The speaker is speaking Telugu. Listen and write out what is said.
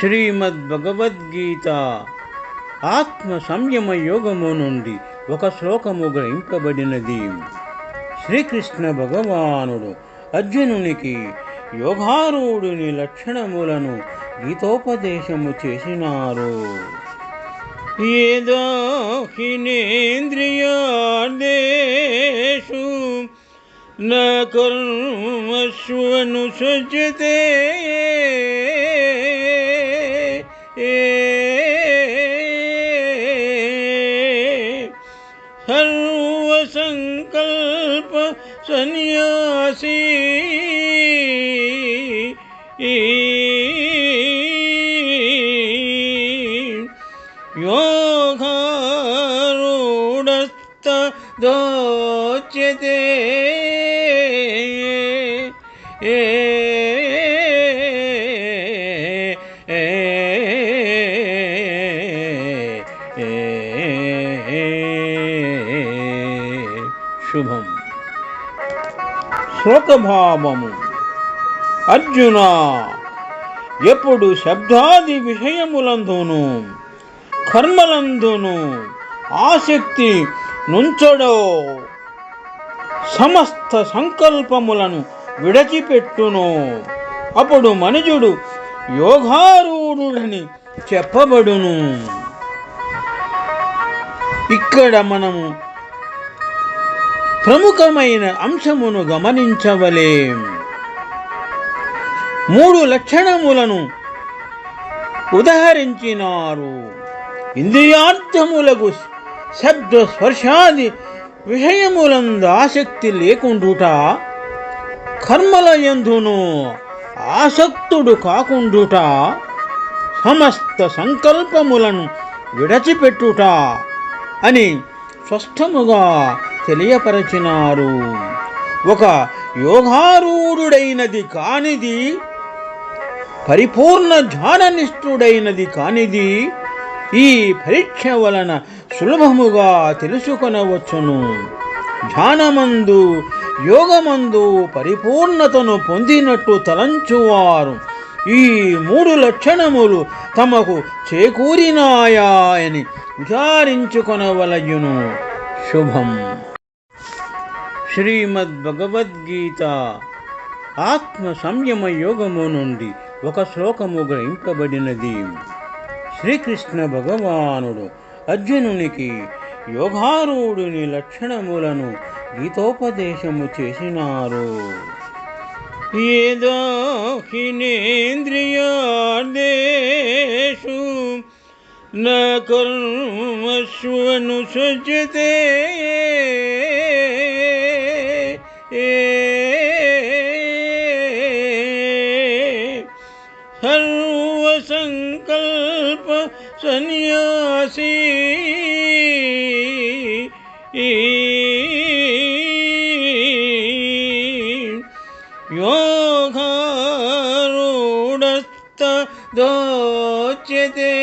శ్రీమద్భగవద్గీత ఆత్మ సంయమ యోగము నుండి ఒక శ్లోకము గ్రహింపబడినది. శ్రీకృష్ణ భగవానుడు అర్జునునికి యోగారూఢుని లక్షణములను గీతోపదేశము చేసినారు. ఏదో హినేంద్రియాదేషు న కర్మస్వనుసజ్జతే సర్వసంకల్ప సన్యాసీ యోగారూఢస్తదోచ్యతే శుభం. శ్లోకభావము. అర్జున, ఎప్పుడు శబ్దాది విషయములందును కర్మలందును ఆసక్తి నుంచడో సమస్త సంకల్పములను విడచిపెట్టును, అప్పుడు మనుజుడు యోగారూఢుడని చెప్పబడును. ఇక్కడ మనము ప్రముఖమైన అంశమును గమనించవలే. 3 లక్షణములను ఉదహరించినారు. ఇంద్రియార్థములకు శబ్ద స్పర్శాది విషయములందు ఆసక్తి లేకుండుట, కర్మల యందును ఆసక్తుడు కాకుండుట, సమస్త సంకల్పములను విడచిపెట్టుట అని స్పష్టముగా తెలియపరచినారు. ఒక యోగారూఢుడైనది కానిది, పరిపూర్ణ ధ్యాననిష్ఠుడైనది కానిది ఈ పరీక్ష వలన సులభముగా తెలుసుకొనవచ్చును. ధ్యానమందు యోగమందు పరిపూర్ణతను పొందినట్టు తలంచువారు ఈ 3 లక్షణములు తమకు చేకూరినాయా అని విచారించుకొనవలయును. శుభం. శ్రీమద్భగవద్గీత ఆత్మ సంయమ యోగము నుండి ఒక శ్లోకము గ్రహింపబడినది. శ్రీకృష్ణ భగవానుడు అర్జునునికి యోగారూఢుని లక్షణములను గీతోపదేశము చేసినారు. ఏదో హినేంద్రియాదేషు న కర్మస్వనుసజ్జతే సర్వసంకల్ప సన్యాసీ యోగారూఢస్తదోచ్యతే.